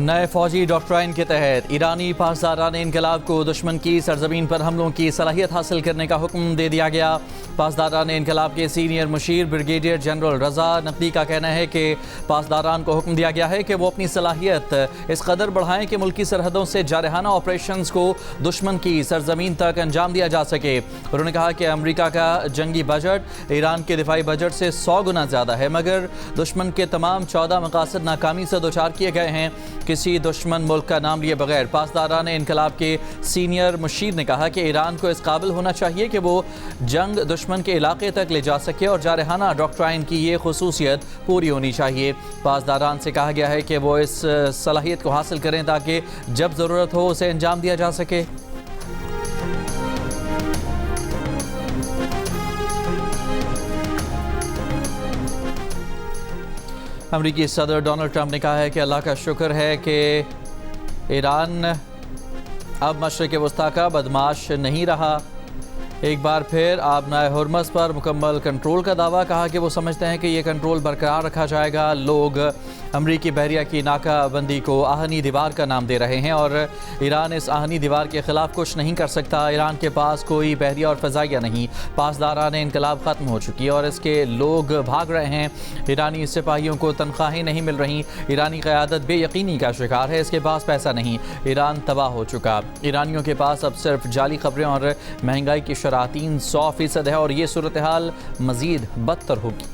नए फौजी डॉक्ट्राइन के तहत ईरानी पासदारान इनकलाब को दुश्मन की सरजमीन पर हमलों की सलाहियत हासिल करने का हुक्म दे दिया गया। पासदारान इनकलाब के सीनियर मुशीर ब्रिगेडियर जनरल रजा नकवी का कहना है कि पासदारान को हुक्म दिया गया है कि वो अपनी सलाहियत इस कदर बढ़ाएं कि मुल्की सरहदों से जारहाना ऑपरेशन को दुश्मन की सरजमीन तक अंजाम दिया जा सके। उन्होंने कहा कि अमरीका का जंगी बजट ईरान के दिफाई बजट से 100 गुना ज़्यादा है, मगर दुश्मन के तमाम 14 मकासद नाकामी से दोचार किए गए हैं। किसी दुश्मन मुल्क का नाम लिए बगैर पासदारान इनकलाब के सीनियर मुशीर ने कहा कि ईरान को इस काबिल होना चाहिए कि वो जंग दुश्मन के इलाके तक ले जा सके और जारहाना डॉक्ट्राइन की ये खुसूसियत पूरी होनी चाहिए। पासदारान से कहा गया है कि वो इस सलाहियत को हासिल करें ताकि जब ज़रूरत हो उसे अंजाम दिया जा सके। अमरीकी सदर डोनाल्ड ट्रंप ने कहा है कि अल्लाह का शुक्र है कि ईरान अब मशरिक़ वस्ता का बदमाश नहीं रहा। एक बार फिर आबनाए हुर्मज़ पर मुकम्मल कंट्रोल का दावा। कहा कि वो समझते हैं कि ये कंट्रोल बरकरार रखा जाएगा। लोग अमरीकी बहरिया की नाकाबंदी को आहनी दीवार का नाम दे रहे हैं और ईरान इस आहनी दीवार के ख़िलाफ़ कुछ नहीं कर सकता। ईरान के पास कोई बहरिया और फ़ज़ाइया नहीं। पासदारान इनकलाब ख़त्म हो चुकी है और इसके लोग भाग रहे हैं। ईरानी सिपाहियों को तनख्वाहें नहीं मिल रही। ईरानी क़यादत बेयकीनी का शिकार है। इसके पास पैसा नहीं। ईरान तबाह हो चुका। ईरानियों के पास अब सिर्फ जाली खबरें और महंगाई की 300% है और ये सूरत हाल मजीद बदतर होगी।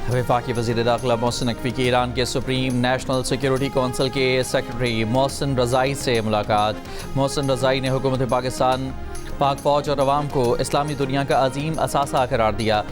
वफाकी वज़ीर दाखिला मोहसिन नकवी की ईरान के सुप्रीम नेशनल सिक्योरिटी कौंसिल के सेक्रेटरी मोहसिन रज़ाई से मुलाकात। मोहसिन रज़ाई ने हुकूमत पाकिस्तान, पाक फ़ौज और अवाम को इस्लामी दुनिया का अजीम असासा करार दिया।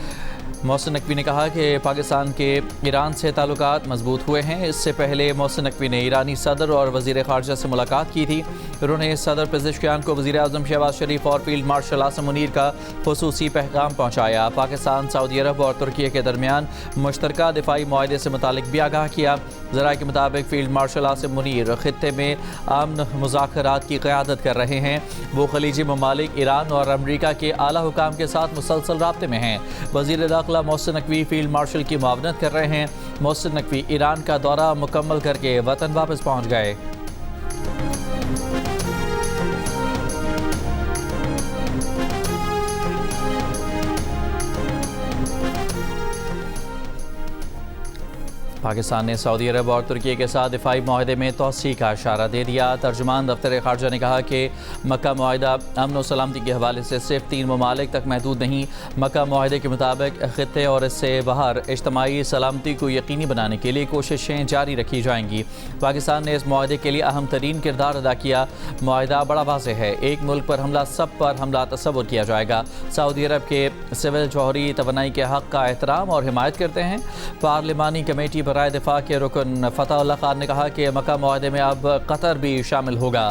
मोहसिन नकवी ने कहा कि पाकिस्तान के ईरान से ताल्लुकात मजबूत हुए हैं। इससे पहले मोहसिन नकवी ने ईरानी सदर और वज़ीर ख़ारजा से मुलाकात की थी। उन्होंने सदर पेज़ेश्कियान को वज़ीर आज़म शहबाज शरीफ और फील्ड मार्शल आसिम मुनीर का खुसूसी पैगाम पहुँचाया। पाकिस्तान, सऊदी अरब और तुर्की के दरमियान मुश्तरका दिफाई मुआहदे से मुतालिक भी आगाह किया। ज़राए के मुताबिक फील्ड मार्शल आसिम मुनीर ख़ित्ते में अमन मुज़ाकरात की क़यादत कर रहे हैं। वो खलीजी ममालिक, ईरान और अमरीका के आला हुकाम के साथ मुसलसल राब्ते में हैं। वज़ीर दाखिला मोहसिन नकवी फील्ड मार्शल की मुआवनत कर रहे हैं। मोहसिन नकवी ईरान का दौरा मुकम्मल करके वतन वापस पहुँच गए। पाकिस्तान ने सऊदी अरब और तुर्की के साथ दिफाई मुआहदे में तोसी का इशारा दे दिया। तर्जुमान दफ्तर ख़ारजा ने कहा कि मक्का मुआहदा अमन और सलामती के हवाले से सिर्फ 3 ममालिक तक महदूद नहीं। मक्का मुआहदे के मुताबिक ख़ित्ते और इससे बाहर इज्तमाई सलामती को यकीनी बनाने के लिए कोशिशें जारी रखी जाएंगी। पाकिस्तान ने इस मुआहदे के लिए अहम तरीन किरदार अदा किया। मुआहदा बड़ा वाज़ेह है। एक मुल्क पर हमला सब पर हमला तस्वुर किया जाएगा। सऊदी अरब के सिविल जौहरी तवानाई के हक़ का एहतराम और हिमायत करते हैं। पार्लिमानी कमेटी राय दिफा के रुकन फतहुल्लाह खान ने कहा कि मक्का मुआहदे में अब कतर भी शामिल होगा।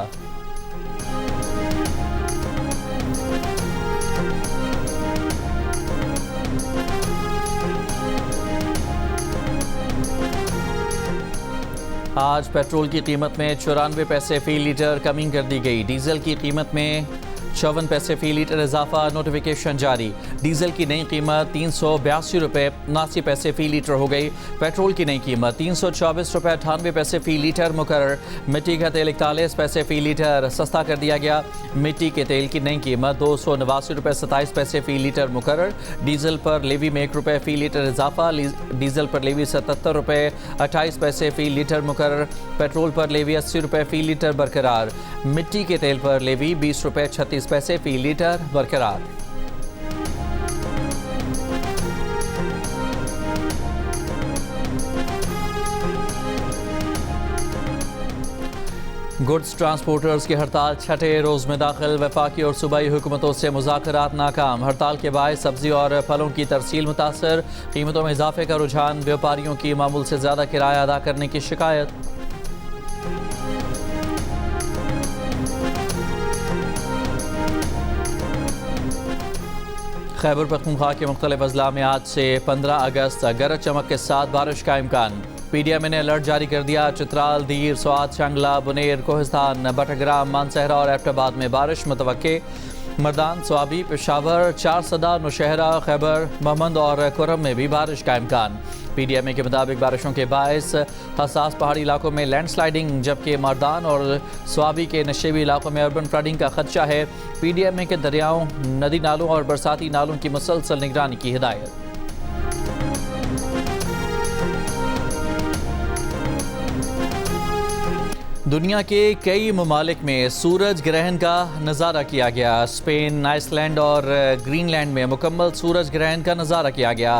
आज पेट्रोल की कीमत में 94 पैसे फी लीटर कमी कर दी गई। डीजल की कीमत में 54 पैसे फी लीटर इजाफा। नोटिफिकेशन जारी। डीजल की नई कीमत 382 रुपये 79 पैसे फी लीटर हो गई। पेट्रोल की नई कीमत 324 रुपये 98 पैसे फी लीटर मुकर्रर। मिट्टी का तेल 41 पैसे फी लीटर सस्ता कर दिया गया। मिट्टी के तेल की नई कीमत 289 रुपये 27 पैसे फी लीटर मुकर्रर। डीजल पर लेवी में 1 रुपये फी लीटर इजाफा। डीजल पर लेवी 77 रुपये 28 पैसे फी लीटर मुकर्रर। पेट्रोल पर लेवी 80 रुपये फी लीटर बरकरार। मिट्टी के तेल पर लेवी 20 रुपये 36 पैसे फी लीटर बरकरार। गुड्स ट्रांसपोर्टर्स की हड़ताल छठे रोज़ में दाखिल। वफाकी और सूबाई हुकूमतों से मुज़ाकरात नाकाम। हड़ताल के बायस सब्ज़ी और फलों की तरसील मुतासर। कीमतों में इजाफे का रुझान। व्यापारियों की मामूल से ज़्यादा किराया अदा करने की शिकायत। खैबर पख्तूनख्वा के मुख्तलिफ अजला में आज से 15 अगस्त गरज चमक के साथ बारिश का इम्कान। PDMA ने अलर्ट जारी कर दिया। चित्राल, दीर, स्वात, शंगला, बुनेर, कोहिस्तान, बटग्राम, मानसहरा और एबटाबाद में बारिश मुतवक्के। मर्दान, स्वाबी, पेशावर, चारसदा, नौशहरा, खैबर, महमद और कुरम में भी बारिश का इम्कान। PDMA के मुताबिक बारिशों के बायस हसास पहाड़ी इलाकों में लैंडस्लाइडिंग, जबकि मर्दान और स्वाबी के नशेबी इलाकों में अर्बन फ्लडिंग का खदशा है। PDMA के दरियाओं, नदी नालों और बरसाती नालों की मुसलसल निगरानी की हिदायत। दुनिया के कई ममालिक में सूरज ग्रहण का नज़ारा किया गया। स्पेन, आइसलैंड और ग्रीनलैंड में मुकम्मल सूरज ग्रहण का नज़ारा किया गया।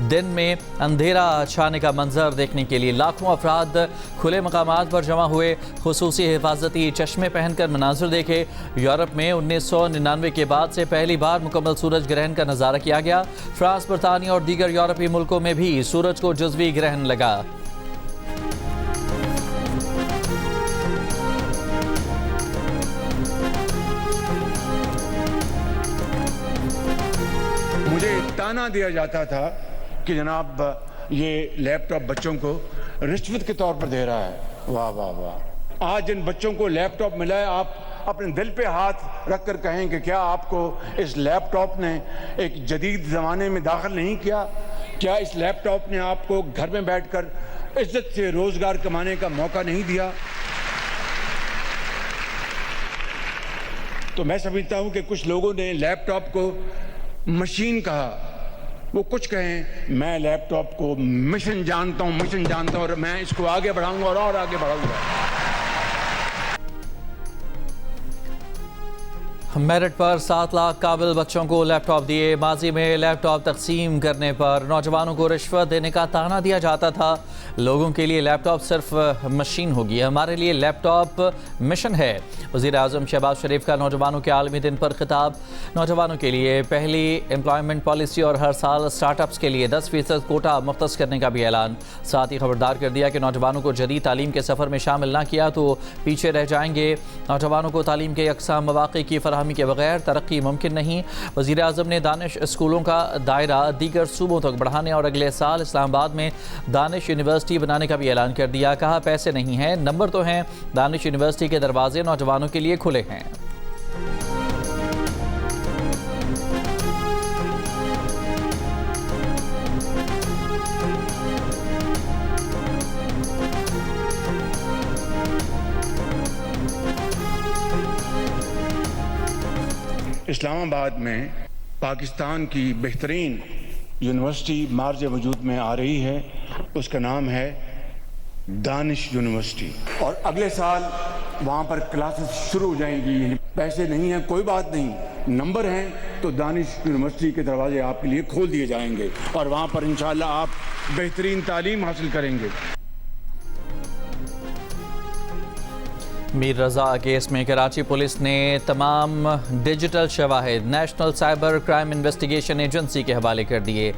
दिन में अंधेरा छाने का मंजर देखने के लिए लाखों अफराद खुले मकामात पर जमा हुए। खुसूसी हिफाजती चश्मे पहनकर मनाजिर देखे। यूरोप में 1999 के बाद से पहली बार मुकम्मल सूरज ग्रहण का नज़ारा किया गया। फ्रांस, बरतानिया और दीगर यूरोपीय मुल्कों में भी सूरज को जुज़वी ग्रहण लगा। मुझे ताना दिया जाता था कि जनाब ये लैपटॉप बच्चों को रिश्वत के तौर पर दे रहा है। वाह वाह वाह, आज जिन बच्चों को लैपटॉप मिला है, आप अपने दिल पे हाथ रख कर कहें कि क्या आपको इस लैपटॉप ने एक जदीद ज़माने में दाखिल नहीं किया? क्या इस लैपटॉप ने आपको घर में बैठकर इज्जत से रोज़गार कमाने का मौका नहीं दिया? तो मैं समझता हूँ कि कुछ लोगों ने लैपटॉप को मशीन कहा। वो कुछ कहें, मैं लैपटॉप को मिशन जानता हूं, मिशन जानता हूं और मैं इसको आगे बढ़ाऊंगा और आगे बढ़ाऊंगा। मेरिट पर 7 लाख काबिल बच्चों को लैपटॉप दिए। माजी में लैपटॉप तकसीम करने पर नौजवानों को रिश्वत देने का ताना दिया जाता था। लोगों के लिए लैपटॉप सिर्फ मशीन होगी, हमारे लिए लैपटॉप मिशन है। वज़ीर आज़म शहबाज शरीफ का नौजवानों के आलमी दिन पर खिताब। नौजवानों के लिए पहली एम्प्लॉयमेंट पॉलिसी और हर साल स्टार्टअप्स के लिए 10% कोटा मुख्तस करने का भी ऐलान। साथ ही खबरदार कर दिया कि नौजवानों को जदीद तालीम के सफ़र में शामिल ना किया तो पीछे रह जाएंगे। नौजवानों को तालीम के यकसा मौक़े की फराहमी के बगैर तरक्की मुमकिन नहीं। वज़ीर आज़म ने दानिश स्कूलों का दायरा दीगर सूबों तक बढ़ाने और अगले साल इस्लामाबाद में दानिश यूनिवर्सिटी बनाने का भी ऐलान कर दिया। कहा, पैसे नहीं हैं, नंबर तो हैं। दानिश यूनिवर्सिटी के दरवाजे नौजवानों के लिए खुले हैं। इस्लामाबाद में पाकिस्तान की बेहतरीन यूनिवर्सिटी मार्ज वजूद में आ रही है। उसका नाम है दानिश यूनिवर्सिटी और अगले साल वहाँ पर क्लासेस शुरू हो जाएंगी। पैसे नहीं हैं, कोई बात नहीं, नंबर हैं तो दानिश यूनिवर्सिटी के दरवाजे आपके लिए खोल दिए जाएंगे और वहाँ पर इंशाअल्लाह आप बेहतरीन तालीम हासिल करेंगे। मीर रज़ा केस में कराची पुलिस ने तमाम डिजिटल शवाहिद national cyber crime investigation agency के हवाले कर दिए।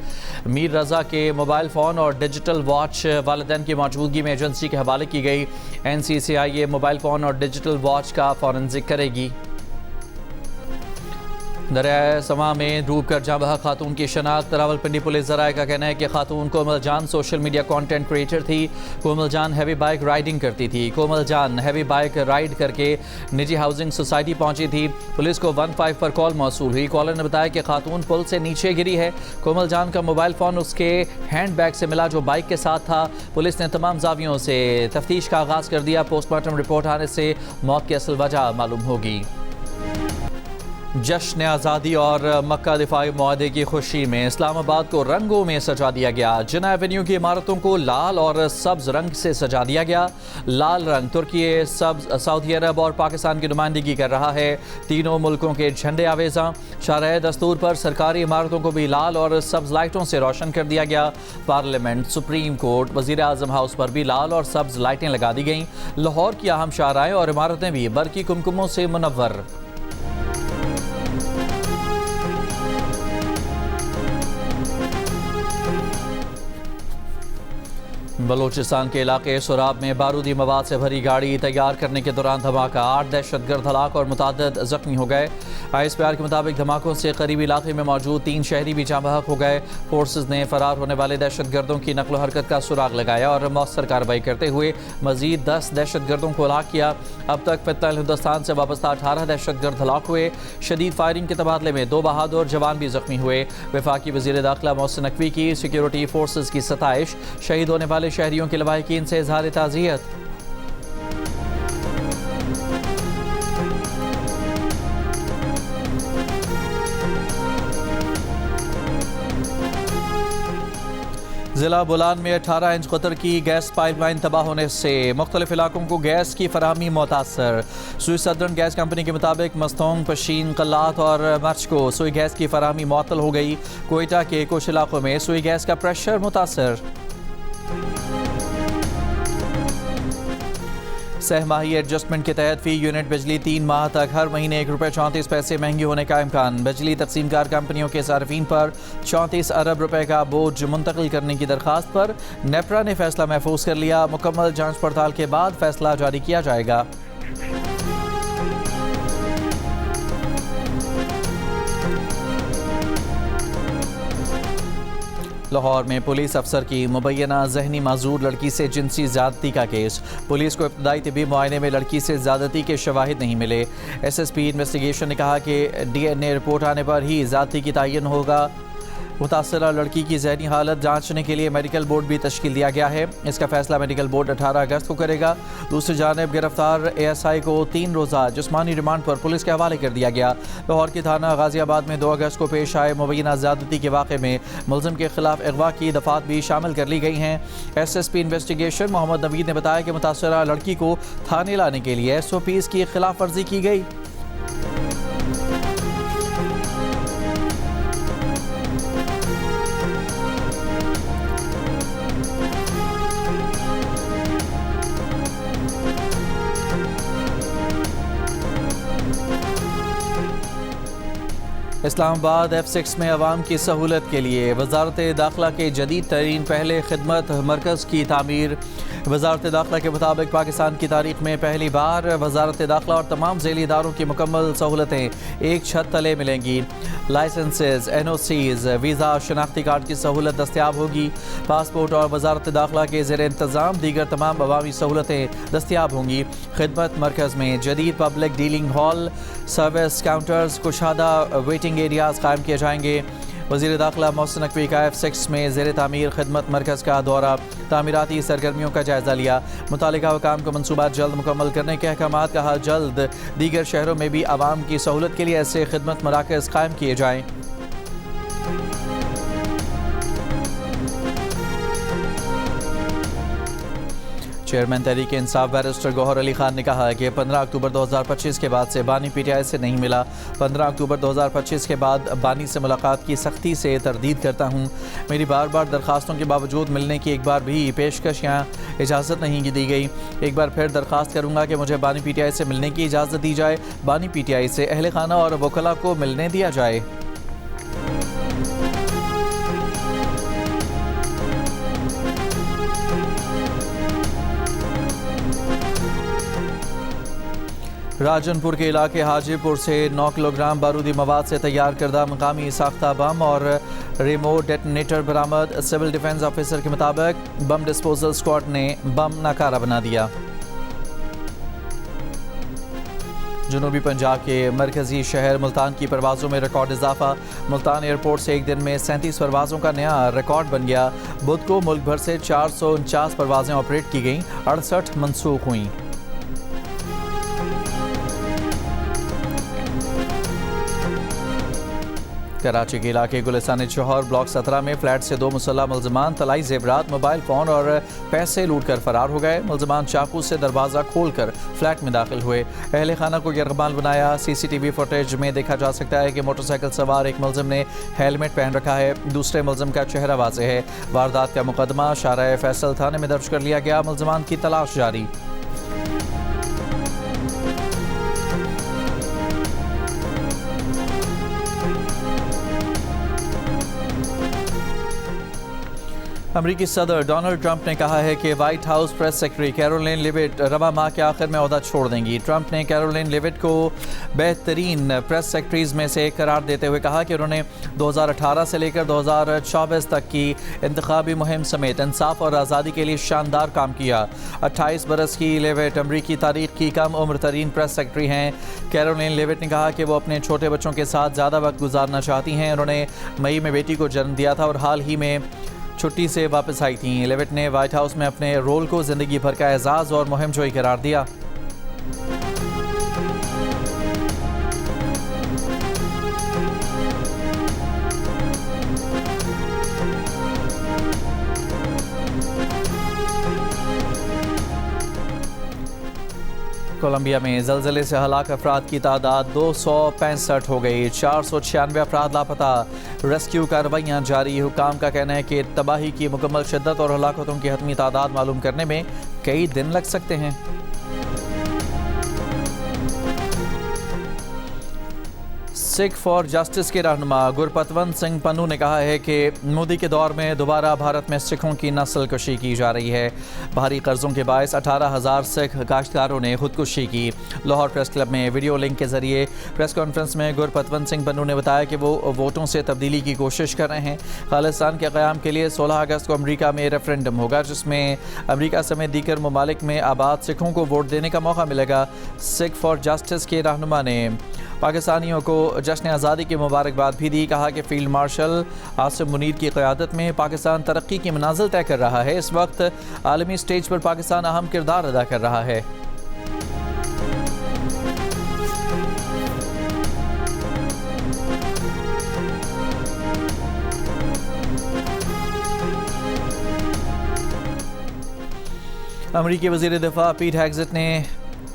मीर रज़ा के मोबाइल फ़ोन और डिजिटल वॉच वालिदैन की मौजूदगी में एजेंसी के हवाले की गई। NCCIA मोबाइल फ़ोन और डिजिटल वॉच का फॉरेंसिक करेगी। दरिया समा में डूब कर जाँ बहा खातून की शनाख्त। रावलपिंडी पुलिस ज़राए का कहना है कि खातून कोमल जान सोशल मीडिया कंटेंट क्रिएटर थी। कोमल जान हैवी बाइक राइडिंग करती थी। कोमल जान हैवी बाइक राइड करके निजी हाउसिंग सोसाइटी पहुंची थी। पुलिस को 15 पर कॉल मौसूल हुई। कॉलर ने बताया कि खातून पुल से नीचे गिरी है। कोमल जान का मोबाइल फ़ोन उसके हैंड बैग से मिला जो बाइक के साथ था। पुलिस ने तमाम जावियों से तफ्तीश का आगाज़ कर दिया। पोस्टमार्टम रिपोर्ट आने से मौत की असल वजह मालूम होगी। जश्न आज़ादी और मक्का दिफाई मुआहदे की खुशी में इस्लामाबाद को रंगों में सजा दिया गया। जिन्ना एवेन्यू की इमारतों को लाल और सब्ज़ रंग से सजा दिया गया। लाल रंग तुर्की, सब्ज़ सऊदी अरब और पाकिस्तान की नुमाइंदगी कर रहा है। तीनों मुल्कों के झंडे आवेज़ा। शारह दस्तूर पर सरकारी इमारतों को भी लाल और सब्ज़ लाइटों से रोशन कर दिया गया। पार्लियामेंट, सुप्रीम कोर्ट, वज़ीर आज़म हाउस पर भी लाल और सब्ज़ लाइटें लगा दी गईं। लाहौर की अहम शाहराएं और इमारतें भी बरकी कुमकुमों से मुनव्वर। बलूचिस्तान के इलाके सुराब में बारूदी मवाद से भरी गाड़ी तैयार करने के दौरान धमाका, 8 दहशतगर्द हलाक और मुतादिद जख्मी हो गए। ISPR के मुताबिक धमाकों से करीबी इलाके में मौजूद 3 शहरी भी जाँ बहक हो गए। फोर्सेज ने फरार होने वाले दहशतगर्दों की नकलो हरकत का सुराग लगाया और मौसर कार्रवाई करते हुए मजीद 10 दहशतगर्दों को हलाक किया। अब तक फितनल हिंदुस्तान से वाबस्ता 18 दहशतगर्द हलाक हुए। शदीद फायरिंग के तबादले में 2 बहादुर जवान भी जख्मी हुए। वफाकी वज़ीर दाखिला मोहसिन नकवी की सिक्योरिटी फोर्सेज की सताइश, शहीद होने वाले शहरियों के लवाहिकीन से इज़हार ताज़ियत। जिला बुलान में 18 इंच कतर की गैस पाइपलाइन तबाह होने से मुख्तलिफ इलाकों को गैस की फराहमी मुतासर। सुई सदर्न गैस कंपनी के मुताबिक मस्तोंग, पशीन, कल्लात और मर्च को सुई गैस की फराहमी मुअत्तल हो गई। कोयटा के कुछ इलाकों में सुई गैस का प्रेशर मुतासर। सहमाही एडजस्टमेंट के तहत फी यूनिट बिजली 3 माह तक हर महीने ₹1.34 महंगी होने का इम्कान। बिजली तकसीमकार कंपनियों के सार्फिन पर 34 अरब रुपए का बोझ मुंतकिल करने की दरखास्त पर नेपरा ने फैसला महफूज कर लिया। मुकम्मल जांच पड़ताल के बाद फैसला जारी किया जाएगा। लाहौर में पुलिस अफसर की मुबैना जहनी माजूर लड़की से जिनसी ज़्यादती का केस। पुलिस को इब्तदाई तिबी मुआयने में लड़की से ज़्यादती के शवाहिद नहीं मिले। SSP इन्वेस्टिगेशन ने कहा कि DNA रिपोर्ट आने पर ही ज़्यादती की तयन होगा। मुतासरा लड़की की जहनी हालत जांचने के लिए मेडिकल बोर्ड भी तश्कील दिया गया है। इसका फैसला मेडिकल बोर्ड 18 अगस्त को करेगा। दूसरी जानिब गिरफ्तार ASI को 3 रोज़ा जिस्मानी रिमांड पर पुलिस के हवाले कर दिया गया। लाहौर की थाना गाजियाबाद में 2 अगस्त को पेश आए मुबैना ज़्यादती के वाक़े में मुलज़िम के खिलाफ अगवा की दफ़ात भी शामिल कर ली गई हैं। SSP इन्वेस्टिगेशन मोहम्मद नवीद ने बताया कि मुतासरा लड़की को थाने लाने के लिए SOPs की खिलाफ वर्जी की गई। इस्लामाबाद F6 में अवाम की सहूलत के लिए वजारत दाखिला के जदीद तरीन पहले खिदमत मरकज़ की तामीर। वजारत दाखिला के मुताबिक पाकिस्तान की तारीख में पहली बार वजारत दाखिला और तमाम ज़ैली इदारों की मुकम्मल सहूलतें एक छत तले मिलेंगी। लाइसेंसेस, NOCs, वीज़ा, शनाख्ती कार्ड की सहूलत दस्तियाब होगी। पासपोर्ट और वजारत दाखिला के ज़ेर इंतज़ाम दीगर तमाम अवामी सहूलतें दस्तियाब होंगी। खिदमत मरकज़ में जदीद public dealing hall, service counters, कुशादा वेटिंग एरियाज़ कायम किए जाएंगे। वज़ीर दाखिला मोहसिन नकवी का F6 में ज़ेर तामीर खिदमत मरकज़ का दौरा, तामीराती सरगर्मियों का जायज़ा लिया। मुतालिका हुकाम को मनसूबात जल्द मुकम्मल करने के अहकामात कहा। जल्द दीगर शहरों में भी आवाम की सहूलत के लिए ऐसे खिदमत मराकज़ कायम किए जाएँ। चेयरमैन तहरीक इंसाफ बैरिस्टर गौहर अली खान ने कहा कि 15 अक्टूबर 2025 के बाद से बानी PTI से नहीं मिला। 15 अक्टूबर 2025 के बाद बानी से मुलाकात की सख्ती से तरदीद करता हूँ। मेरी बार बार दरख्वास्तों के बावजूद मिलने की एक बार भी पेशकश या इजाज़त नहीं दी गई। एक बार फिर दरख्वास्त करूँगा कि मुझे बानी PTI से मिलने की इजाज़त दी जाए। बानी PTI से अहले खाना और वकला को मिलने दिया जाए। राजनपुर के इलाके हाजीपुर से 9 किलोग्राम बारूदी मवाद से तैयार करदा मकामी साख्ता बम और रिमोट डेटोनेटर बरामद। सिविल डिफेंस ऑफिसर के मुताबिक बम डिस्पोजल स्क्वाड ने बम नाकारा बना दिया। जनूबी पंजाब के मरकजी शहर मुल्तान की परवाज़ों में रिकॉर्ड इजाफा। मुल्तान एयरपोर्ट से एक दिन में 37 परवाज़ों का नया रिकॉर्ड बन गया। बुध को मुल्क भर से 449 परवाज़ें ऑपरेट की गईं, 68 मनसूख हुईं। कराची के इलाके गुलिस्तान चौहर ब्लॉक 17 में फ्लैट से 2 मुसल्लह मुलजमान तलाई जेवरात, मोबाइल फ़ोन और पैसे लूट कर फरार हो गए। मुलजमान चाकू से दरवाज़ा खोलकर फ्लैट में दाखिल हुए। अहले खाना को यरगमाल बनाया। CCTV फुटेज में देखा जा सकता है कि मोटरसाइकिल सवार एक मुलजिम ने हेलमेट पहन रखा है, दूसरे मुलजिम का चेहरा वाज़ेह है। वारदात का मुकदमा शारा फैसल थाने में दर्ज कर लिया गया। मुलजमान की तलाश जारी। अमरीकी सदर डोनाल्ड ट्रंप ने कहा है कि white house press secretary Karoline लिविट रवा माह के आखिर में ओहदा छोड़ देंगी। ट्रंप ने कैरोलिन लिविट को बेहतरीन प्रेस सेक्रेटरीज में से एक करार देते हुए कहा कि उन्होंने 2018 से लेकर 2024 तक की इंतखाबी मुहिम समेत इंसाफ और आज़ादी के लिए शानदार काम किया। 28 बरस की लिविट अमरीकी तारीख की कम उम्र तरीन प्रेस सेक्रेटरी हैं। कैरोलिन लिविट ने कहा कि वो अपने छोटे बच्चों के साथ ज़्यादा वक्त गुजारना चाहती हैं। उन्होंने मई में बेटी को जन्म दिया था और हाल ही में छुट्टी से वापस आई थी। लिविट ने व्हाइट हाउस में अपने रोल को ज़िंदगी भर का एजाज़ और मुहिम जोई करार दिया। कोलंबिया में ज़लज़ले से हलाक अफराद की तादाद 265 हो गई। 496 अफराद लापता। रेस्क्यू कार्रवाइयाँ जारी। हुकाम का कहना है कि तबाही की मुकम्मल शिद्दत और हलाकतों की हतमी तादाद मालूम करने में कई दिन लग सकते हैं। सिख फॉर जस्टिस के रहनुमा गुरपतवंत सिंह पन्नू ने कहा है कि मोदी के दौर में दोबारा भारत में सिखों की नस्ल कशी की जा रही है। भारी कर्जों के बायस 18,000 सिख काश्तकारों ने खुदकुशी की। लाहौर प्रेस क्लब में वीडियो लिंक के जरिए प्रेस कॉन्फ्रेंस में गुरपतवंत सिंह पन्नू ने बताया कि वो वोटों से तब्दीली की कोशिश कर रहे हैं। खालिस्तान के क़याम के लिए 16 अगस्त को अमरीका में रेफरेंडम होगा, जिसमें अमरीका समेत दीगर ममालिक में आबाद सिखों को वोट देने का मौका मिलेगा। सिख फॉर जस्टिस के रहनुमा ने पाकिस्तानियों को जश्न आज़ादी की मुबारकबाद भी दी। कहा कि फील्ड मार्शल आसिम मुनीर की क़यादत में पाकिस्तान तरक्की की मनाजिल तय कर रहा है। इस वक्त आलमी स्टेज पर पाकिस्तान अहम किरदार अदा कर रहा है। अमरीकी वज़ीर दिफा पीट हेग्सेट ने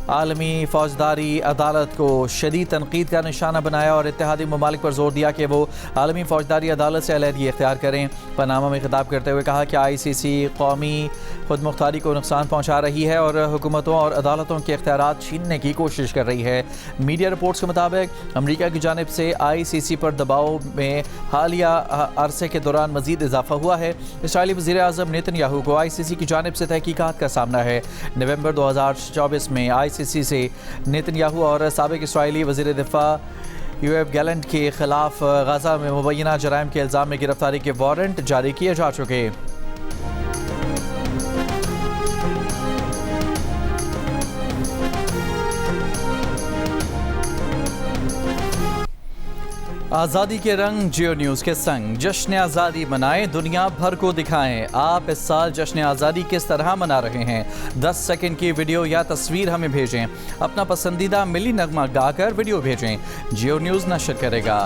आलमी फौजदारी अदालत को शदीद तनकीद का निशाना बनाया और इत्तेहादी ममालिक पर जोर दिया कि वो आलमी फौजदारी अदालत से अलहदगी इख्तियार करें। पनामा में खिताब करते हुए कहा कि ICC कौमी खुद मुख्तारी को नुकसान पहुँचा रही है और हुकूमतों और अदालतों के इख्तियारात छीनने की कोशिश कर रही है। मीडिया रिपोर्ट्स के मुताबिक अमरीका की जानिब से ICC पर दबाव में हालिया अरसे के दौरान मजीद इजाफा हुआ है। इसराइली वज़ीर आज़म नेतन्याहू को ICC की जानिब से तहकीकात का सामना है। नवंबर 2024 में ICC से नेतन्याहू और साबिक इसराइली वज़ीर दिफा यूएफ गैलेंट के खिलाफ गाज़ा में मुबैना जराइम के इल्ज़ाम में गिरफ्तारी के वारंट जारी किए जा चुके। आज़ादी के रंग जियो न्यूज़ के संग जश्न आज़ादी मनाएं, दुनिया भर को दिखाएं। आप इस साल जश्न आज़ादी किस तरह मना रहे हैं? 10 सेकंड की वीडियो या तस्वीर हमें भेजें। अपना पसंदीदा मिली नगमा गाकर वीडियो भेजें। जियो न्यूज़ नशर करेगा।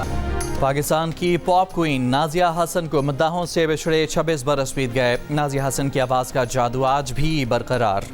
पाकिस्तान की पॉप क्वीन नाजिया हसन को मद्दाहों से बिछड़े 26 बरस बीत गए। नाजिया हसन की आवाज़ का जादू आज भी बरकरार।